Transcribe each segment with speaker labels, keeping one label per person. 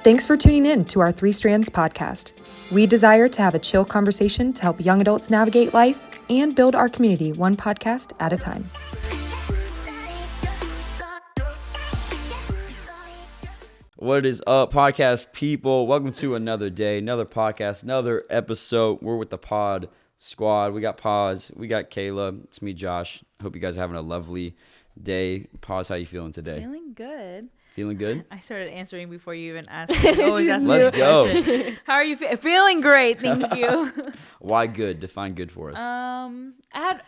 Speaker 1: Thanks for tuning in to our Three Strands podcast. We desire to have a chill conversation to help young adults navigate life and build our community one podcast at a time.
Speaker 2: What is up, podcast people? Welcome to another day, another podcast, another episode. We're with the pod squad. We got Paz, we got Kayla. It's me, Josh. Hope you guys are having a lovely day. Paz, how you feeling today?
Speaker 3: Feeling good.
Speaker 2: Feeling good?
Speaker 3: I started answering before you even asked. Always ask
Speaker 2: Let's go.
Speaker 3: How are you feeling? Great, thank you.
Speaker 2: Why good? Define good for us.
Speaker 3: I had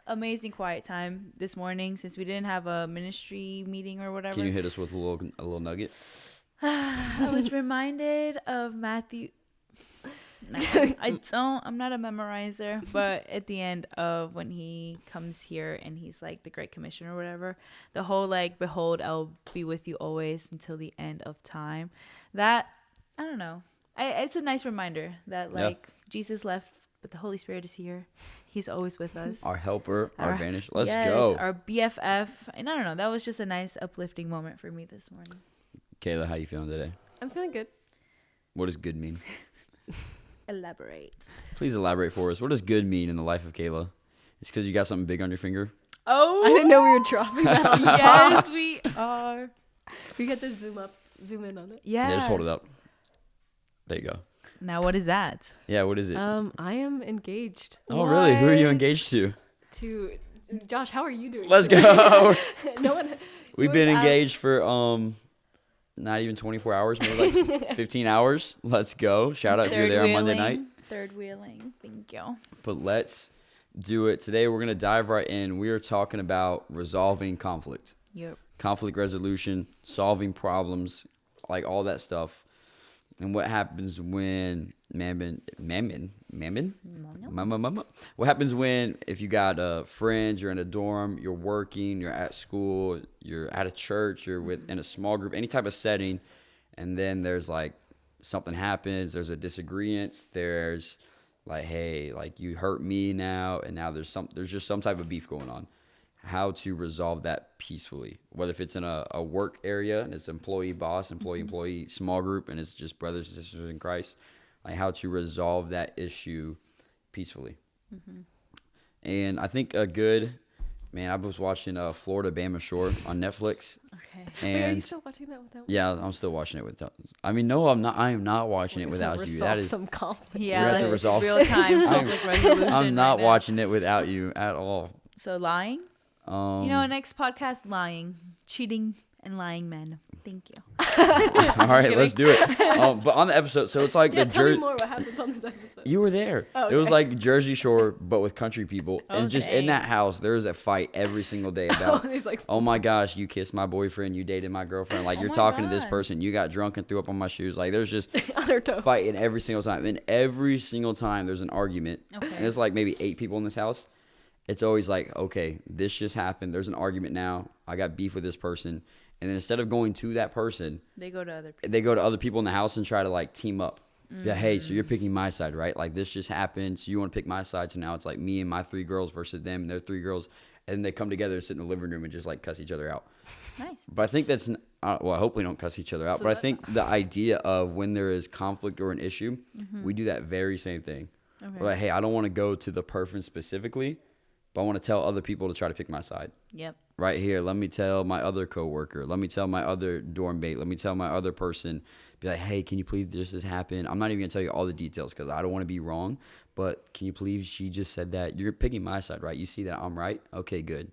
Speaker 3: amazing quiet time this morning since we didn't have a ministry meeting or whatever.
Speaker 2: Can you hit us with a little nugget?
Speaker 3: I was reminded of Matthew. No, I'm not a memorizer, but at the end of when he comes here and he's like the Great Commission or whatever, the whole like, behold, I'll be with you always until the end of time. That, I don't know. It's a nice reminder that like Jesus left, but the Holy Spirit is here. He's always with us.
Speaker 2: Our helper, our advantage. Let's
Speaker 3: yes,
Speaker 2: go.
Speaker 3: Our BFF. And I don't know. That was just a nice uplifting moment for me this morning.
Speaker 2: Kayla, how you feeling today?
Speaker 4: I'm feeling good.
Speaker 2: What does good mean?
Speaker 3: Elaborate.
Speaker 2: Please elaborate for us. What does good mean in the life of Kayla? It's because you got something big on your finger?
Speaker 3: Oh,
Speaker 4: I didn't know we were dropping that on the
Speaker 3: yes, we are.
Speaker 4: We get to zoom in on it.
Speaker 3: Yeah.
Speaker 2: Yeah, just hold it up. There you go.
Speaker 3: Now, what is that?
Speaker 2: Yeah, what is it?
Speaker 4: I am engaged
Speaker 2: Oh, really? Who are you
Speaker 3: What?
Speaker 2: engaged to?
Speaker 4: to Josh. How are you doing?
Speaker 2: Let's
Speaker 4: today?
Speaker 2: go.
Speaker 4: No one.
Speaker 2: We've been engaged for not even 24 hours, maybe like 15 hours. Let's go. Shout out if you're there on Monday night.
Speaker 3: Third wheeling. Thank you.
Speaker 2: But let's do it. Today we're going to dive right in. We are talking about resolving conflict.
Speaker 3: Yep.
Speaker 2: Conflict resolution, solving problems, like all that stuff. And what happens when what happens when if you got friends, you're in a dorm, you're working, you're at school, you're at a church, you're in a small group, any type of setting, and then there's like something happens, there's a disagreement, there's like, hey, like you hurt me now, and now there's just some type of beef going on. How to resolve that peacefully, whether if it's in a work area and it's employee, boss, employee, small group, and it's just brothers and sisters in Christ, like how to resolve that issue peacefully. Mm-hmm. And I think I was watching Florida Bama Shore on Netflix.
Speaker 3: Okay.
Speaker 4: Wait, are
Speaker 2: And
Speaker 4: you still watching that without?
Speaker 2: yeah, I'm still watching it without. I mean, no, I'm not. I am not watching it without you. That is.
Speaker 4: some conflict.
Speaker 2: We
Speaker 3: Yeah,
Speaker 2: have to
Speaker 3: that's
Speaker 2: resolve-
Speaker 3: real time conflict resolution.
Speaker 2: I'm not
Speaker 3: right now.
Speaker 2: watching it without you at all.
Speaker 3: So lying. Next podcast, lying, cheating, and lying men. Thank you.
Speaker 2: All right, let's do it. But on the episode, so it's like
Speaker 4: Yeah,
Speaker 2: the
Speaker 4: tell me more what happens on this episode.
Speaker 2: You were there.
Speaker 4: Oh,
Speaker 2: It was
Speaker 4: okay.
Speaker 2: like Jersey Shore, but with country people. And just in
Speaker 3: Okay.
Speaker 2: that house, there's a fight every single day about,
Speaker 4: There's like
Speaker 2: oh my gosh, you kissed my boyfriend, you dated my girlfriend. Like,
Speaker 3: Oh
Speaker 2: you're
Speaker 3: my
Speaker 2: talking to this
Speaker 3: God.
Speaker 2: person, you got drunk and threw up on my shoes. Like, there's just
Speaker 4: on her toe.
Speaker 2: fighting every single time. And every single time there's an argument.
Speaker 3: Okay.
Speaker 2: And it's like maybe 8 people in this house. It's always like, okay, this just happened. There's an argument now. I got beef with this person. And then instead of going to that person,
Speaker 3: They go to other people.
Speaker 2: they go to other people in the house and try to like team up. Yeah, hey, so you're picking my side, right? Like this just happened, so you want to pick my side. So now it's like me and my 3 girls versus them and their 3 girls, and then they come together and sit in the living room and just like cuss each other out.
Speaker 3: Nice.
Speaker 2: But I think that's well, I hope we don't cuss each other out.
Speaker 4: So
Speaker 2: But I
Speaker 4: that-
Speaker 2: think the idea of when there is conflict or an issue, we do that very same thing.
Speaker 3: Okay.
Speaker 2: We're like, hey, I don't want to go to the person specifically, but I want to tell other people to try to pick my side.
Speaker 3: Yep.
Speaker 2: Right here, let me tell my other coworker. Let me tell my other dorm mate. Let me tell my other person. Be like, hey, can you please this happen? I'm not even gonna tell you all the details because I don't want to be wrong. But can you please? She just said that. You're picking my side, right? You see that I'm right? Okay, good.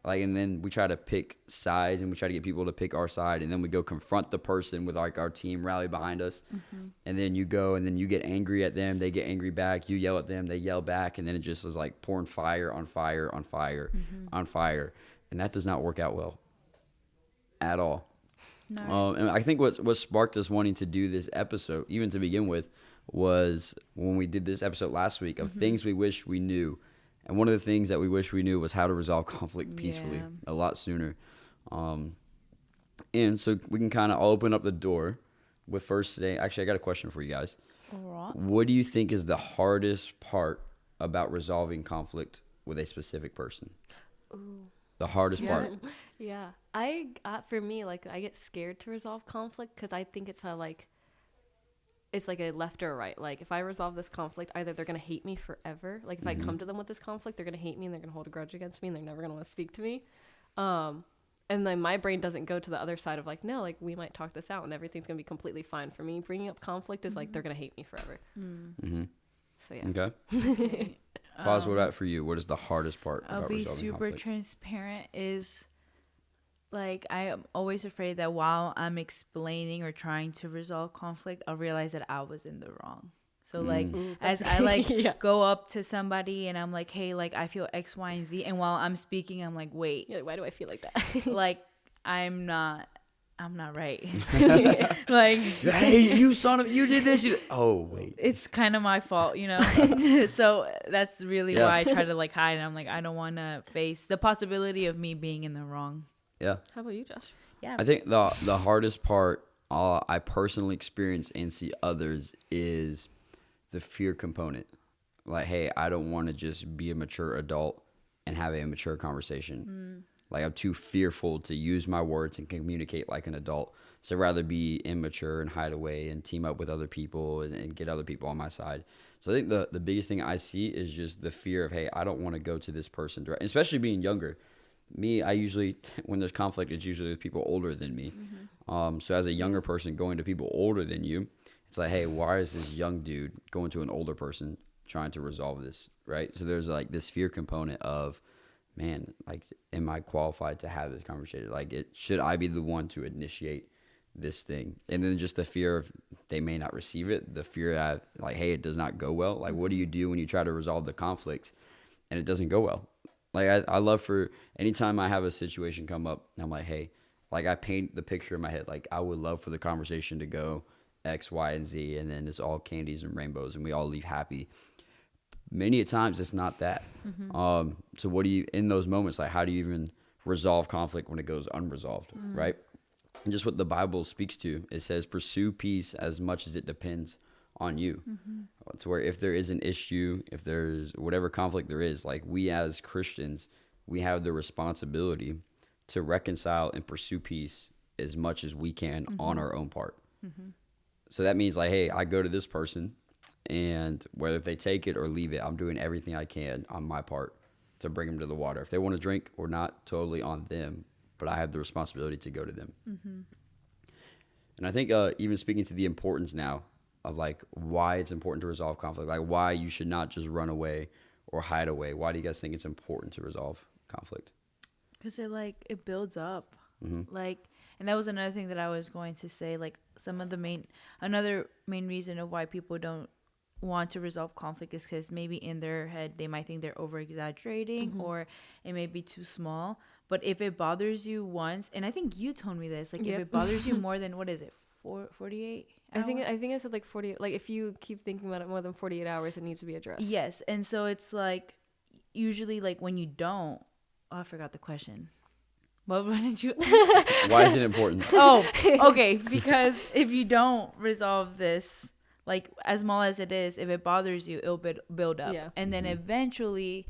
Speaker 2: Like, and then we try to pick sides and we try to get people to pick our side, and then we go confront the person with like our team rally behind us, and then you go and then you get angry at them. They get angry back. You yell at them. They yell back, and then it just is like pouring fire on fire on fire on fire. And that does not work out well at all.
Speaker 3: No.
Speaker 2: And I think what sparked us wanting to do this episode, even to begin with, was when we did this episode last week of things we wish we knew. And one of the things that we wish we knew was how to resolve conflict peacefully a lot sooner. And so we can kind of open up the door with first today. Actually, I got a question for you guys.
Speaker 3: All right.
Speaker 2: What do you think is the hardest part about resolving conflict with a specific person?
Speaker 4: Ooh.
Speaker 2: The hardest
Speaker 4: Yeah.
Speaker 2: part.
Speaker 4: Yeah. For me, like, I get scared to resolve conflict because I think it's it's like a left or a right. Like, if I resolve this conflict, either they're going to hate me forever. Like, if I come to them with this conflict, they're going to hate me and they're going to hold a grudge against me and they're never going to want to speak to me. And then my brain doesn't go to the other side of like, no, like, we might talk this out and everything's going to be completely fine. For me, bringing up conflict is like, they're going to hate me forever. So, yeah.
Speaker 2: Okay. Pause. What about for you? What is the hardest part
Speaker 3: I'll
Speaker 2: about
Speaker 3: be
Speaker 2: resolving
Speaker 3: super
Speaker 2: conflict?
Speaker 3: transparent is like I am always afraid that while I'm explaining or trying to resolve conflict, I'll realize that I was in the wrong. So like as I like go up to somebody and I'm like, hey, like I feel X, Y, and Z, and while I'm speaking, I'm like, wait,
Speaker 4: You're like, why do I feel like that?
Speaker 3: like I'm not right. Like,
Speaker 2: Hey, you son of, you did this. Oh, wait.
Speaker 3: it's kind of my fault, you know? So that's really why I try to like hide. And I'm like, I don't want to face the possibility of me being in the wrong.
Speaker 2: Yeah.
Speaker 4: How about you, Josh?
Speaker 3: Yeah.
Speaker 2: I think the hardest part I personally experience and see others is the fear component. Like, hey, I don't want to just be a mature adult and have a mature conversation. Like, I'm too fearful to use my words and communicate like an adult. So I'd rather be immature and hide away and team up with other people and get other people on my side. So I think the biggest thing I see is just the fear of, hey, I don't want to go to this person direct, especially being younger. Me, I usually, when there's conflict, it's usually with people older than me. So as a younger person going to people older than you, it's like, hey, why is this young dude going to an older person trying to resolve this, right? So there's like this fear component of, man, like, am I qualified to have this conversation? Like, should I be the one to initiate this thing? And then just the fear of they may not receive it, the fear that, like, hey, it does not go well. Like, what do you do when you try to resolve the conflict and it doesn't go well? Like, I love for anytime I have a situation come up, I'm like, hey, like, I paint the picture in my head. Like, I would love for the conversation to go X, Y, and Z, and then it's all candies and rainbows, and we all leave happy. Many a times it's not that. So what do you, in those moments, like, how do you even resolve conflict when it goes unresolved, right? And just what the Bible speaks to, it says, pursue peace as much as it depends on you. To where if there is an issue, if there's whatever conflict there is, like, we as Christians, we have the responsibility to reconcile and pursue peace as much as we can on our own part. So that means, like, hey, I go to this person, and whether if they take it or leave it, I'm doing everything I can on my part to bring them to the water. If they want to drink or not, totally on them, but I have the responsibility to go to them. And I think even speaking to the importance now of, like, why it's important to resolve conflict, like, why you should not just run away or hide away. Why do you guys think it's important to resolve conflict?
Speaker 3: Because it builds up. Like, and that was another thing that I was going to say, like, another main reason of why people don't want to resolve conflict is because maybe in their head they might think they're over exaggerating or it may be too small. But if it bothers you once, and I think you told me this, like, if it bothers you more than, what is it, 48 hours?
Speaker 4: I think I said like 48. Like, if you keep thinking about it more than 48 hours, it needs to be addressed.
Speaker 3: Yes. And so it's like, usually, like, when you don't, I forgot the question. What did you
Speaker 2: Why is it important?
Speaker 3: Oh, okay. Because if you don't resolve this, like, as small as it is, if it bothers you, it'll build up.
Speaker 4: Yeah.
Speaker 3: And then eventually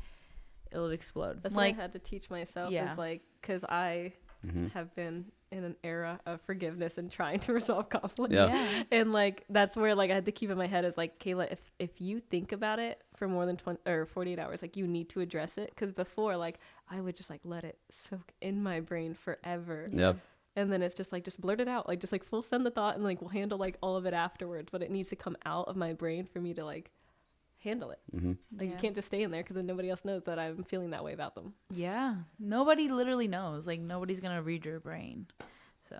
Speaker 3: it'll explode.
Speaker 4: That's
Speaker 3: like,
Speaker 4: what I had to teach myself.
Speaker 3: Yeah.
Speaker 4: Is like, because I have been in an era of forgiveness and trying to resolve conflict.
Speaker 3: Yeah.
Speaker 4: And, like, that's where, like, I had to keep in my head is like, Kayla, if you think about it for more than 20 or 48 hours, like, you need to address it. Because before, like, I would just, like, let it soak in my brain forever.
Speaker 2: Yep.
Speaker 4: And then it's just like, just blurt it out, like, just like full send the thought, and, like, we'll handle, like, all of it afterwards. But it needs to come out of my brain for me to, like, handle it. Like, you can't just stay in there because then nobody else knows that I'm feeling that way about them.
Speaker 3: Yeah. Nobody literally knows. Like, nobody's going to read your brain. So.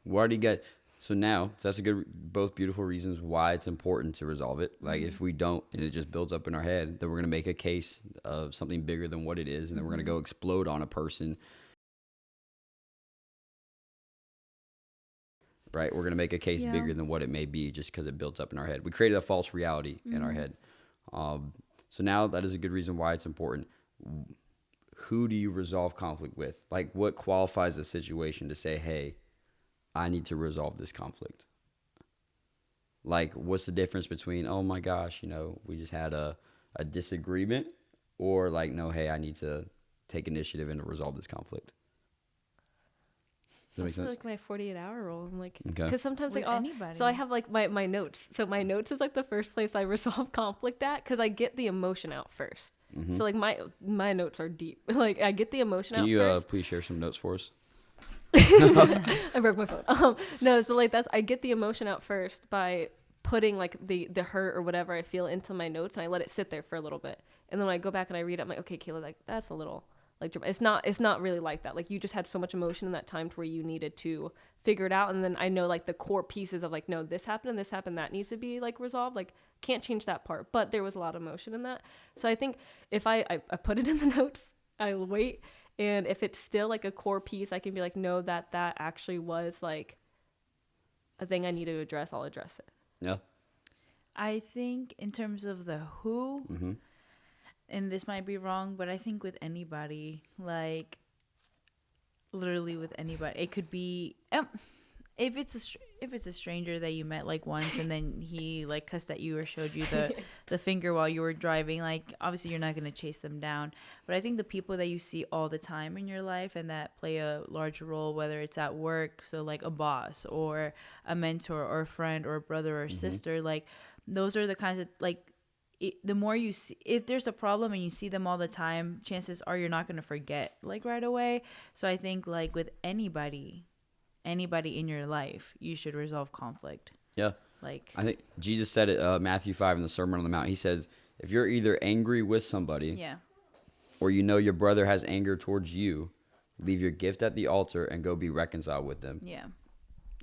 Speaker 2: Why do you guys? So now, so that's a good, both beautiful reasons why it's important to resolve it. Like, if we don't, and it just builds up in our head, then we're going to make a case of something bigger than what it is, and then we're going to go explode on a person. Right? We're going to make a case bigger than what it may be just because it builds up in our head. We created a false reality in our head. So now that is a good reason why it's important. Who do you resolve conflict with? Like, what qualifies a situation to say, hey, I need to resolve this conflict? Like, what's the difference between, oh my gosh, you know, we just had a disagreement, or like, no, hey, I need to take initiative and resolve this conflict? Does that make sense?
Speaker 4: Like my 48-hour rule. I'm like,
Speaker 2: Okay.
Speaker 4: because sometimes
Speaker 3: With
Speaker 4: like
Speaker 3: anybody.
Speaker 4: so I have like my notes. So my notes is like the first place I resolve conflict at, because I get the emotion out first. So like my notes are deep. Like I get the emotion
Speaker 2: Can
Speaker 4: out
Speaker 2: you
Speaker 4: first.
Speaker 2: please share some notes for us?
Speaker 4: I broke my phone. No, so like I get the emotion out first by putting like the hurt or whatever I feel into my notes, and I let it sit there for a little bit. And then when I go back and I read it, I'm like, okay, Kayla, like that's a little like it's not really like that. Like you just had so much emotion in that time to where you needed to figure it out. And then I know like the core pieces of like, no, this happened and this happened, that needs to be like resolved. Like can't change that part, but there was a lot of emotion in that. So I think if I put it in the notes, I'll wait. And if it's still like a core piece, I can be like, no, that actually was like a thing I need to address. I'll address it.
Speaker 2: Yeah.
Speaker 3: I think in terms of the who, and this might be wrong, but I think with anybody, like literally with anybody, it could be if it's a stranger that you met like once and then he like cussed at you or showed you the finger while you were driving, like obviously you're not going to chase them down. But I think the people that you see all the time in your life and that play a large role, whether it's at work, so like a boss or a mentor or a friend or a brother or sister, like those are the kinds of like the more you see, if there's a problem and you see them all the time, chances are you're not going to forget like right away. So I think like with anybody in your life, you should resolve conflict.
Speaker 2: Yeah.
Speaker 3: Like
Speaker 2: I think Jesus said it, Matthew 5 in the Sermon on the Mount. He says, if you're either angry with somebody or you know your brother has anger towards you, leave your gift at the altar and go be reconciled with them.
Speaker 3: Yeah.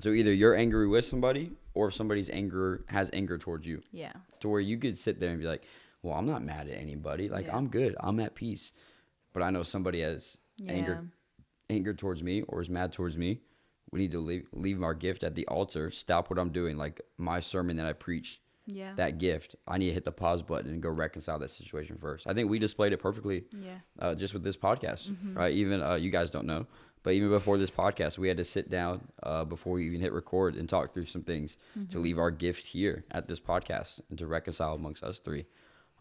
Speaker 2: So either you're angry with somebody or if somebody's has anger towards you.
Speaker 3: Yeah.
Speaker 2: To where you could sit there and be like, well, I'm not mad at anybody. Like, I'm good. I'm at peace. But I know somebody has anger towards me or is mad towards me. We need to leave our gift at the altar. Stop what I'm doing. Like my sermon that I preach, that gift, I need to hit the pause button and go reconcile that situation first. I think we displayed it perfectly just with this podcast, right? Even you guys don't know, but even before this podcast, we had to sit down before we even hit record and talk through some things to leave our gift here at this podcast and to reconcile amongst us three.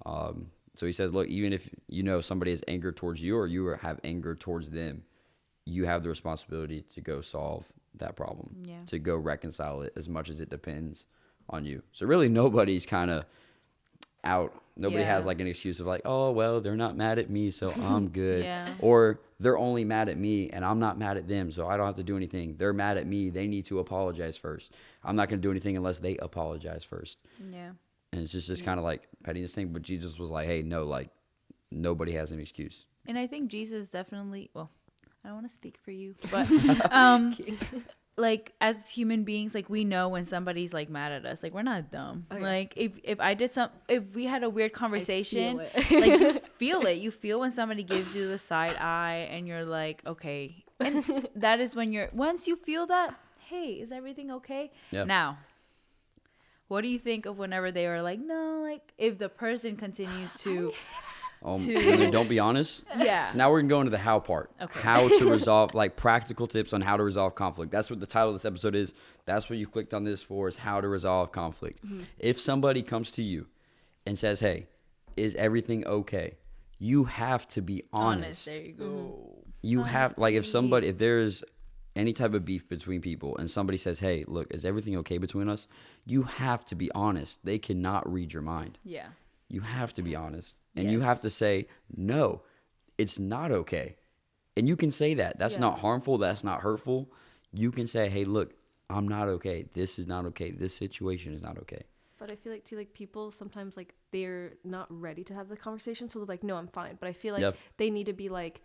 Speaker 2: So he says, look, even if you know somebody has anger towards you or you have anger towards them, you have the responsibility to go solve that problem, to go reconcile it as much as it depends on you. So really nobody's kind of out. Nobody has like an excuse of like, oh, well, they're not mad at me, so I'm good. Or they're only mad at me and I'm not mad at them, so I don't have to do anything. They're mad at me. They need to apologize first. I'm not going to do anything unless they apologize first. Yeah. And it's just kind of like pettiness thing. But Jesus was like, hey, no, like nobody has an excuse.
Speaker 3: And I think Jesus definitely, well, I don't want to speak for you, but like as human beings, like we know when somebody's like mad at us, like we're not dumb. Like if we had a weird conversation, like you feel when somebody gives you the side eye and you're like, okay. And that is when once you feel that, hey, is everything okay? Yeah. Now, what do you think of whenever they are like, no, like if the person continues to
Speaker 2: don't be honest.
Speaker 3: Yeah.
Speaker 2: So now we're gonna go into the how part. Okay. How to resolve, like practical tips on how to resolve conflict. That's what the title of this episode is. That's what you clicked on this for, is how to resolve conflict. If somebody comes to you and says, hey, is everything okay? You have to be honest.
Speaker 3: There you go.
Speaker 2: You have, like, if there's any type of beef between people and somebody says, hey, look, is everything okay between us? You have to be honest. They cannot read your mind. Yeah. You have to be honest. And you have to say, no, it's not okay. And you can say that. That's not harmful. That's not hurtful. You can say, hey, look, I'm not okay. This is not okay. This situation is not okay.
Speaker 4: But I feel like, too, like people sometimes, like, they're not ready to have the conversation. So they're like, no, I'm fine. But I feel like they need to be like,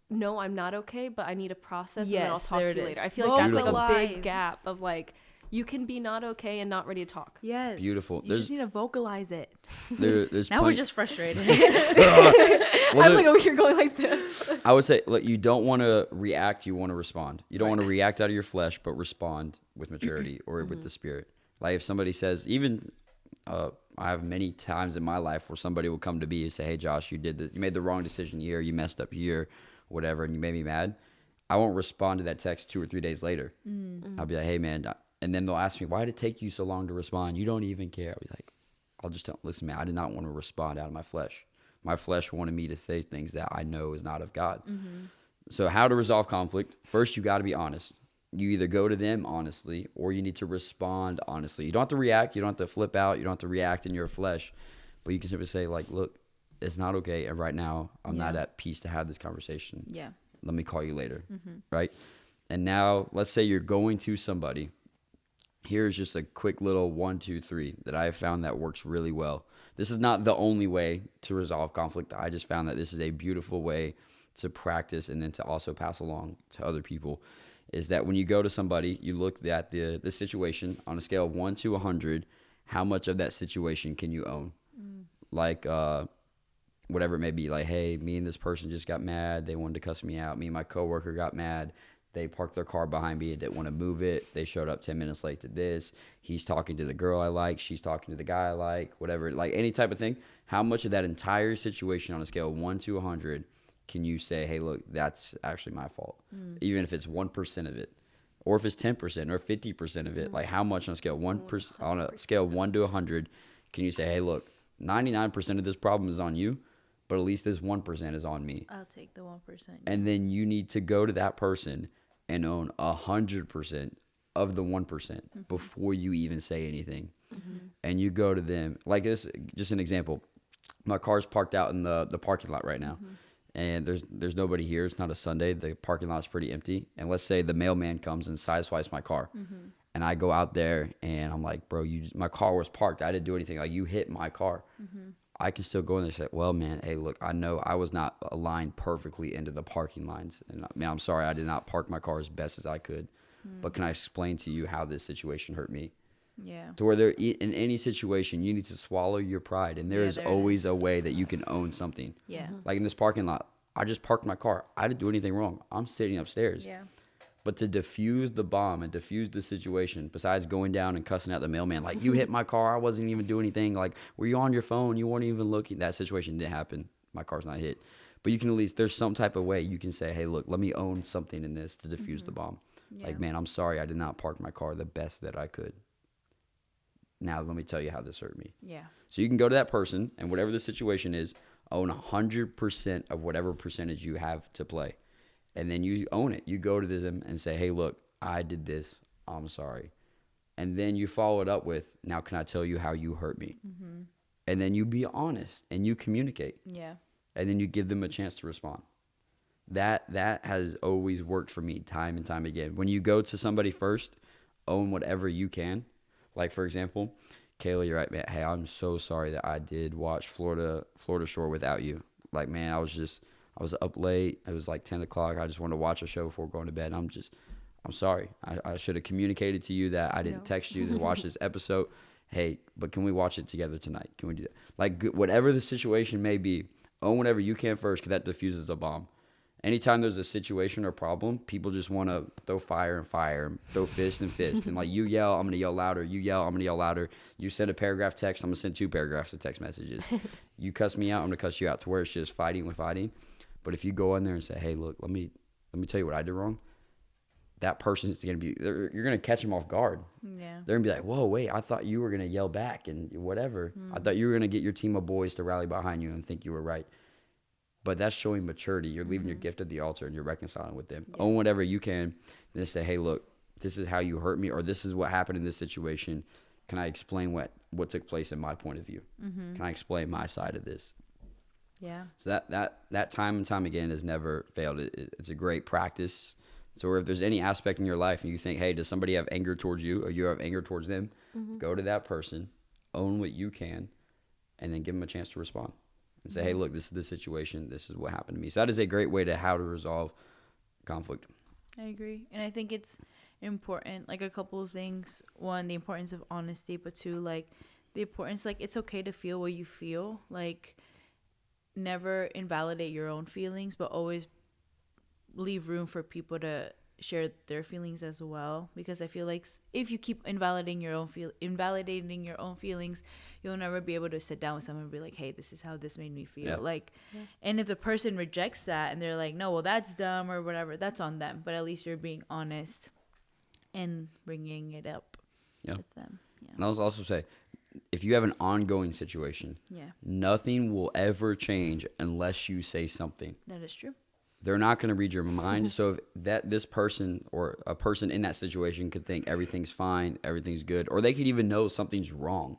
Speaker 4: no, I'm not okay, but I need to process and then I'll talk to you later. I feel like that's like a big gap of like, you can be not okay and not ready to talk.
Speaker 3: Yes.
Speaker 2: Beautiful.
Speaker 3: You just need to vocalize it.
Speaker 2: Now
Speaker 3: we're just frustrated.
Speaker 4: I'm like over here going like this.
Speaker 2: I would say, look, you don't want to react. You want to respond. You don't want to react out of your flesh, but respond with maturity or with the Spirit. Like if somebody says, even I have many times in my life where somebody will come to me and say, hey, Josh, you made the wrong decision here. You messed up here, whatever, and you made me mad. I won't respond to that text 2 or 3 days later. I'll be like, hey, man. And then they'll ask me, why did it take you so long to respond? You don't even care. I'll be like, I'll just tell them, listen, man, I did not want to respond out of my flesh. My flesh wanted me to say things that I know is not of God. So how to resolve conflict? First, you got to be honest. you either go to them honestly or you need to respond honestly. You don't have to react. You don't have to flip out. You don't have to react in your flesh. But you can simply say, like, look, it's not okay. And right now, I'm not at peace to have this conversation.
Speaker 3: Yeah.
Speaker 2: Let me call you later. Right? And now, let's say you're going to somebody. Here's just a quick little 1, 2, 3 that I have found that works really well. This is not the only way to resolve conflict. I just found that this is a beautiful way to practice and then to also pass along to other people. Is that when you go to somebody, you look at the situation on a scale of 1 to 100, how much of that situation can you own? Like, whatever it may be, like, hey, me and this person just got mad. They wanted to cuss me out. Me and my coworker got mad. They parked their car behind me and didn't want to move it. They showed up 10 minutes late to this. He's talking to the girl I like. She's talking to the guy I like, whatever, like any type of thing. How much of that entire situation on a scale of 1 to 100 can you say, hey, look, that's actually my fault? Even if it's 1% of it, or if it's 10% or 50% of it, like how much on a scale of 1%, on a scale of 1 to 100, can you say, hey, look, 99% of this problem is on you, but at least this 1% is on me.
Speaker 3: I'll take the 1%.
Speaker 2: And then you need to go to that person and own 100% of the 1% before you even say anything. And you go to them, like this, just an example. My car's parked out in the parking lot right now. And there's nobody here. It's not a Sunday. The parking lot's pretty empty. And let's say the mailman comes and sideswipes my car. And I go out there and I'm like, bro, my car was parked. I didn't do anything. Like, you hit my car. I can still go in there and say, well, man, hey, look, I know I was not aligned perfectly into the parking lines. And man, I'm sorry, I did not park my car as best as I could. But can I explain to you how this situation hurt me?
Speaker 3: Yeah.
Speaker 2: To where in any situation, you need to swallow your pride. And there is always a way that you can own something.
Speaker 3: Yeah.
Speaker 2: Like in this parking lot, I just parked my car. I didn't do anything wrong. I'm sitting upstairs.
Speaker 3: Yeah.
Speaker 2: But to diffuse the bomb and diffuse the situation, besides going down and cussing out the mailman, like, you hit my car, I wasn't even doing anything. Like, were you on your phone? You weren't even looking. That situation didn't happen. My car's not hit. But you can at least, there's some type of way you can say, hey, look, let me own something in this to diffuse the bomb.
Speaker 3: Yeah.
Speaker 2: Like, man, I'm sorry I did not park my car the best that I could. Now let me tell you how this hurt me.
Speaker 3: Yeah.
Speaker 2: So you can go to that person, and whatever the situation is, own 100% of whatever percentage you have to play. And then you own it. You go to them and say, hey, look, I did this. I'm sorry. And then you follow it up with, now can I tell you how you hurt me? And then you be honest and you communicate.
Speaker 3: Yeah.
Speaker 2: And then you give them a chance to respond. That has always worked for me time and time again. When you go to somebody first, own whatever you can. Like, for example, Kayla, you're right, man. Hey, I'm so sorry that I did watch Florida Shore without you. Like, man, I was up late. It was like 10 o'clock. I just wanted to watch a show before going to bed. I'm sorry. I should have communicated to you that I didn't text you to watch this episode. Hey, but can we watch it together tonight? Can we do that? Like, whatever the situation may be, own whatever you can first, because that diffuses a bomb. Anytime there's a situation or problem, people just want to throw fire and fire, throw fist and fist. And like, you yell, I'm going to yell louder. You yell, I'm going to yell louder. You send a paragraph text, I'm going to send 2 paragraphs of text messages. You cuss me out, I'm going to cuss you out, to where it's just fighting with fighting. But if you go in there and say, hey, look, let me tell you what I did wrong, that person's going to be, you're going to catch them off guard.
Speaker 3: Yeah.
Speaker 2: They're going to be like, whoa, wait, I thought you were going to yell back and whatever. I thought you were going to get your team of boys to rally behind you and think you were right. But that's showing maturity. You're leaving your gift at the altar and you're reconciling with them. Yeah. Own whatever you can. And just say, hey, look, this is how you hurt me, or this is what happened in this situation. Can I explain what took place in my point of view? Can I explain my side of this?
Speaker 3: Yeah.
Speaker 2: So that time and time again has never failed. It's a great practice. So if there's any aspect in your life and you think, hey, does somebody have anger towards you or you have anger towards them, go to that person, own what you can, and then give them a chance to respond. And say, hey, look, this is the situation. This is what happened to me. So that is a great way to how to resolve conflict.
Speaker 3: I agree. And I think it's important, like a couple of things. One, the importance of honesty, but 2, like the importance, like it's okay to feel what you feel. Like never invalidate your own feelings, but always leave room for people to share their feelings as well, because I feel like if you keep invalidating your own feelings, you'll never be able to sit down with someone and be like, hey, this is how this made me feel. And if the person rejects that and they're like, no, well, that's dumb or whatever, that's on them, but at least you're being honest and bringing it up with them.
Speaker 2: And I'll also say, if you have an ongoing situation, nothing will ever change unless you say something.
Speaker 3: That is true.
Speaker 2: they're not going to read your mind. So if this person or a person in that situation could think everything's fine, everything's good, or they could even know something's wrong,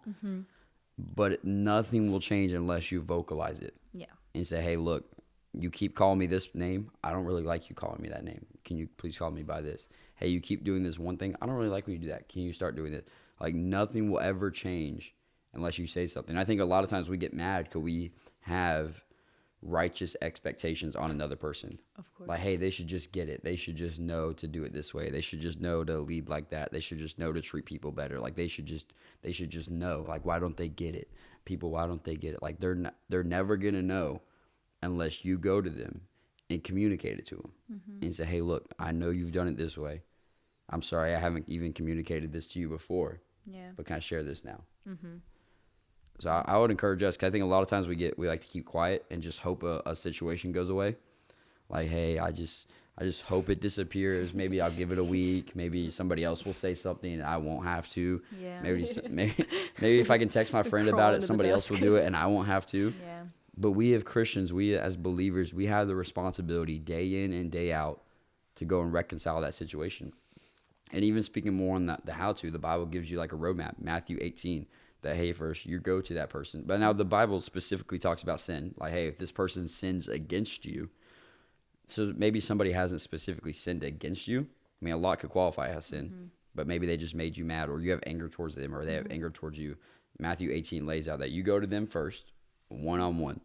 Speaker 2: but nothing will change unless you vocalize it.
Speaker 3: Yeah.
Speaker 2: And say, hey, look, you keep calling me this name. I don't really like you calling me that name. Can you please call me by this? Hey, you keep doing this one thing. I don't really like when you do that. Can you start doing this? Like, nothing will ever change unless you say something. I think a lot of times we get mad because we have righteous expectations on another person.
Speaker 3: Of course.
Speaker 2: Like, hey, they should just get it. They should just know to do it this way. They should just know to lead like that. They should just know to treat people better. Like, they should just know. Like, why don't they get it? People, why don't they get it? Like, they're never going to know unless you go to them and communicate it to them and say, hey, look, I know you've done it this way. I'm sorry I haven't even communicated this to you before.
Speaker 3: Yeah.
Speaker 2: But can I share this now? So I would encourage us, because I think a lot of times we like to keep quiet and just hope a situation goes away. Like, hey, I just hope it disappears. Maybe I'll give it a week. Maybe somebody else will say something and I won't have to.
Speaker 3: Yeah.
Speaker 2: Maybe if I can text my friend about it, somebody else will do it and I won't have to.
Speaker 3: Yeah.
Speaker 2: But we as Christians, we as believers, we have the responsibility day in and day out to go and reconcile that situation. And even speaking more on the how-to, the Bible gives you like a roadmap, Matthew 18, that, hey, first you go to that person. But now the Bible specifically talks about sin. Like, hey, if this person sins against you, so maybe somebody hasn't specifically sinned against you. I mean, a lot could qualify as sin, but maybe they just made you mad, or you have anger towards them, or they have anger towards you. Matthew 18 lays out that you go to them first, one-on-one.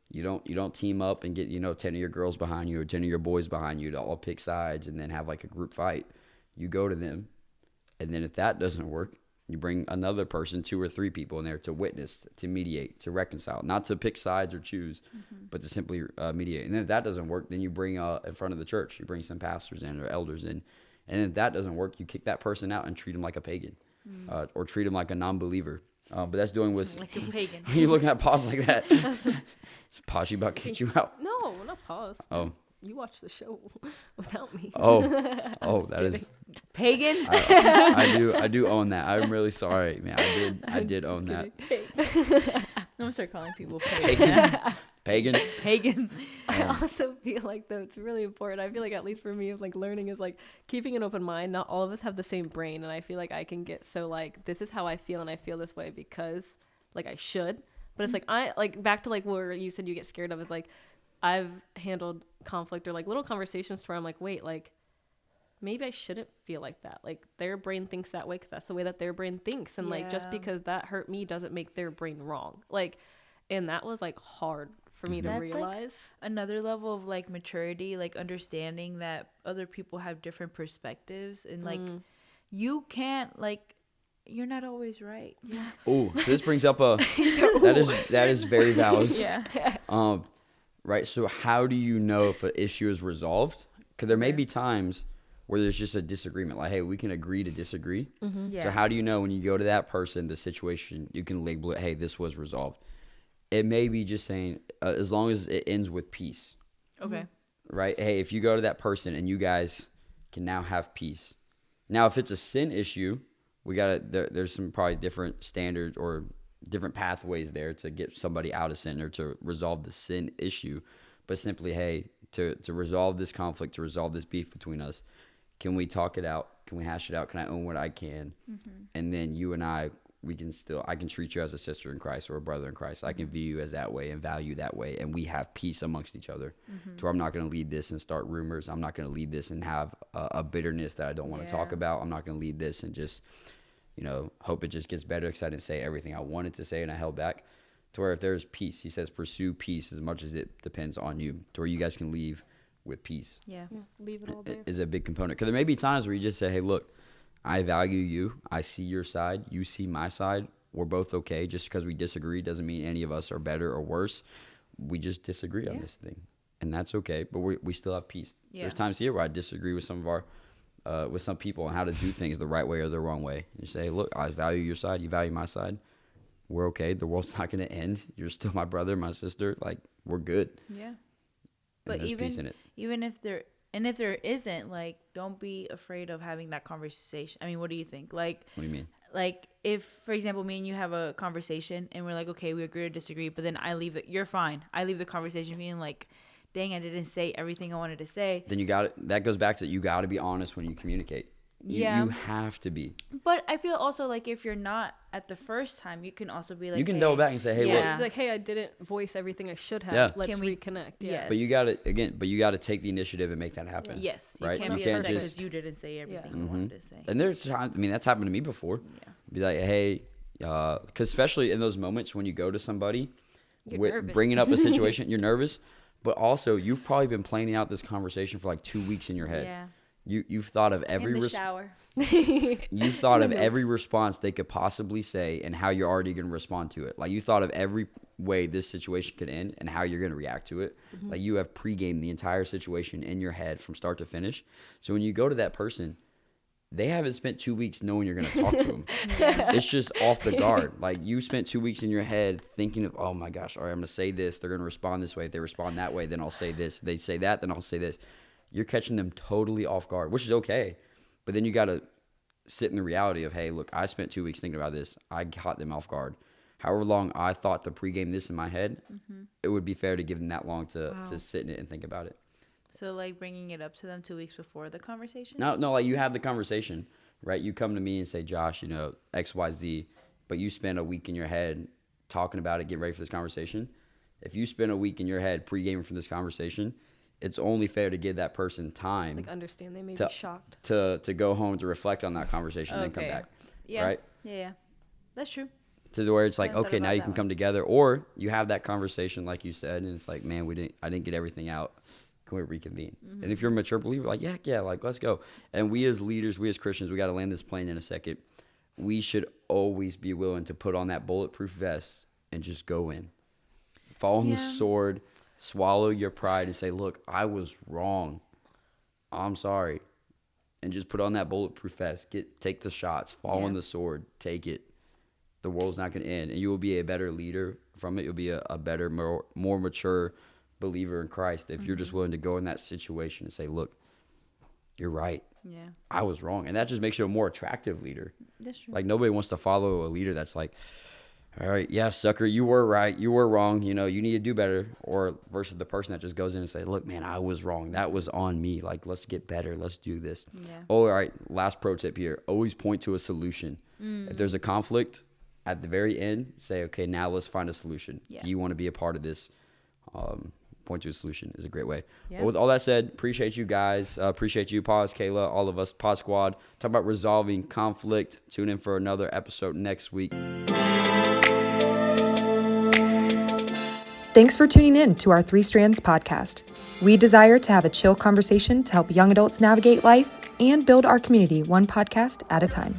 Speaker 2: You don't team up and get 10 of your girls behind you or 10 of your boys behind you to all pick sides and then have like a group fight. You go to them, and then if that doesn't work, you bring another person, 2 or 3 people in there to witness, to mediate, to reconcile, not to pick sides or choose, but to simply mediate. And then if that doesn't work, then you bring in front of the church, you bring some pastors in or elders in. And if that doesn't work, you kick that person out and treat them like a pagan, or treat them like a non-believer. But that's doing with
Speaker 3: Like a pagan.
Speaker 2: you looking at pause like that. Pause, you about to kick you out.
Speaker 4: No, not pause.
Speaker 2: Oh.
Speaker 4: You watch the show without me.
Speaker 2: Oh, that is
Speaker 3: Pagan?
Speaker 2: I do own that. I'm really sorry, man. I did own that.
Speaker 3: I'm gonna start calling people pagan.
Speaker 2: Pagan.
Speaker 4: I also feel like, though, it's really important. I feel like, at least for me, of like learning is like keeping an open mind. Not all of us have the same brain, and I feel like I can get so like, this is how I feel, and I feel this way because like I should. But it's like, I like back to like where you said you get scared of is like, I've handled conflict or like little conversations to where I'm like, wait, like maybe I shouldn't feel like that. Like their brain thinks that way because that's the way that their brain thinks. And like, just because that hurt me doesn't make their brain wrong. Like, and that was like hard for me to realize.
Speaker 3: Like another level of like maturity, like understanding that other people have different perspectives and like you can't like, you're not always right.
Speaker 2: Oh, so this brings up that is very valid.
Speaker 3: Yeah.
Speaker 2: Right. So how do you know if an issue is resolved? Because there may be times where there's just a disagreement. Like, hey, we can agree to disagree.
Speaker 3: Yeah.
Speaker 2: So how do you know when you go to that person, the situation, you can label it, hey, this was resolved. It may be just saying, as long as it ends with peace.
Speaker 3: Okay.
Speaker 2: Right. Hey, if you go to that person and you guys can now have peace. Now, if it's a sin issue, there's some probably different standards or different pathways there to get somebody out of sin or to resolve the sin issue. But simply, hey, to resolve this conflict, to resolve this beef between us, can we talk it out? Can we hash it out? Can I own what I can? And then you and I can treat you as a sister in Christ or a brother in Christ. I can view you as that way and value that way. And we have peace amongst each other to where I'm not going to lead this and start rumors. I'm not going to lead this and have a bitterness that I don't want to talk about. I'm not going to lead this and just, hope it just gets better because I didn't say everything I wanted to say and I held back. To where if there's peace, he says, pursue peace as much as it depends on you. To where you guys can leave with peace.
Speaker 3: Yeah.
Speaker 4: Leave it all there.
Speaker 2: Is a big component. Because there may be times where you just say, hey, look, I value you. I see your side. You see my side. We're both okay. Just because we disagree doesn't mean any of us are better or worse. We just disagree on this thing. And that's okay. But we still have peace. Yeah. There's times here where I disagree with some people on how to do things the right way or the wrong way. And you say, look, I value your side. You value my side. We're okay. The world's not going to end. You're still my brother, my sister. Like, we're good.
Speaker 3: Yeah.
Speaker 2: And
Speaker 3: but
Speaker 2: there's peace in it.
Speaker 3: Even if there isn't, like, don't be afraid of having that conversation. I mean, what do you think? Like,
Speaker 2: what do you mean?
Speaker 3: Like, if, for example, me and you have a conversation and we're like, okay, we agree to disagree, but then you're fine. I leave the conversation feeling like, dang, I didn't say everything I wanted to say.
Speaker 2: Then that goes back to, you got to be honest when you communicate. You have to be.
Speaker 3: But I feel also like if you're not at the first time, you can also be like,
Speaker 2: you can double back and say, hey, look.
Speaker 4: Like, hey, I didn't voice everything I should have.
Speaker 2: Yeah.
Speaker 4: Let's reconnect.
Speaker 3: Yes.
Speaker 2: But you got to take the initiative and make that happen.
Speaker 3: Yes.
Speaker 2: Right?
Speaker 3: You can't
Speaker 2: You
Speaker 3: be
Speaker 2: can't
Speaker 3: upset
Speaker 2: just,
Speaker 3: because you didn't say everything you wanted to say.
Speaker 2: and there's times, I mean, that's happened to me before.
Speaker 3: Yeah.
Speaker 2: Be like, hey, because especially in those moments when you go to somebody
Speaker 4: nervous.
Speaker 2: bringing up a situation, you're nervous, but also you've probably been planning out this conversation for like 2 weeks in your head.
Speaker 3: Yeah.
Speaker 2: You've thought of every
Speaker 3: In the shower.
Speaker 2: you thought of every response they could possibly say and how you're already going to respond to it. Like, you thought of every way this situation could end and how you're going to react to it. Like, you have pre-gamed the entire situation in your head from start to finish. So when you go to that person, they haven't spent 2 weeks knowing you're going to talk to them. It's just off the guard. Like, you spent 2 weeks in your head thinking of, oh my gosh, all right, I'm going to say this. They're going to respond this way. If they respond that way, then I'll say this. If they say that, then I'll say this. You're catching them totally off guard, which is okay. But then you got to sit in the reality of, hey, look, I spent 2 weeks thinking about this. I caught them off guard. However long I thought to pregame this in my head, it would be fair to give them that long to sit in it and think about it.
Speaker 3: So, like, bringing it up to them 2 weeks before the conversation?
Speaker 2: No, like, you have the conversation, right? You come to me and say, Josh, X, Y, Z, but you spend a week in your head talking about it, getting ready for this conversation. If you spend a week in your head pre-gaming for this conversation, it's only fair to give that person time.
Speaker 4: Like, understand they may be shocked.
Speaker 2: To go home to reflect on that conversation, then come back.
Speaker 3: Yeah.
Speaker 2: Right?
Speaker 3: Yeah. That's true.
Speaker 2: To where it's like,
Speaker 3: I
Speaker 2: okay, now you can come together. Or you have that conversation, like you said, and it's like, man, I didn't get everything out. Can we reconvene? And if you're a mature believer, like, yeah, like, let's go. And we as leaders, we as Christians, we got to land this plane in a second. We should always be willing to put on that bulletproof vest and just go in. Fall on the sword, swallow your pride and say, look, I was wrong. I'm sorry. And just put on that bulletproof vest. Take the shots. Fall on the sword. Take it. The world's not going to end. And you will be a better leader from it. You'll be a better, more mature believer in Christ if you're just willing to go in that situation and say, look, you're right.
Speaker 3: Yeah.
Speaker 2: I was wrong. And that just makes you a more attractive leader.
Speaker 3: That's true.
Speaker 2: Like, nobody wants to follow a leader that's like, all right, yeah, sucker, you were right. You were wrong. You need to do better. Or versus the person that just goes in and say, look, man, I was wrong. That was on me. Like, let's get better. Let's do this.
Speaker 3: Yeah.
Speaker 2: Oh, all right, last pro tip here. Always point to a solution. If there's a conflict, at the very end, say, okay, now let's find a solution.
Speaker 3: Yeah.
Speaker 2: Do you want to be a part of this? Point to a solution is a great way.
Speaker 3: Yeah.
Speaker 2: But with all that said, appreciate you guys. Appreciate you, Paz, Kayla, all of us, Pod Squad. Talk about resolving conflict. Tune in for another episode next week.
Speaker 1: Thanks for tuning in to our Three Strands podcast. We desire to have a chill conversation to help young adults navigate life and build our community one podcast at a time.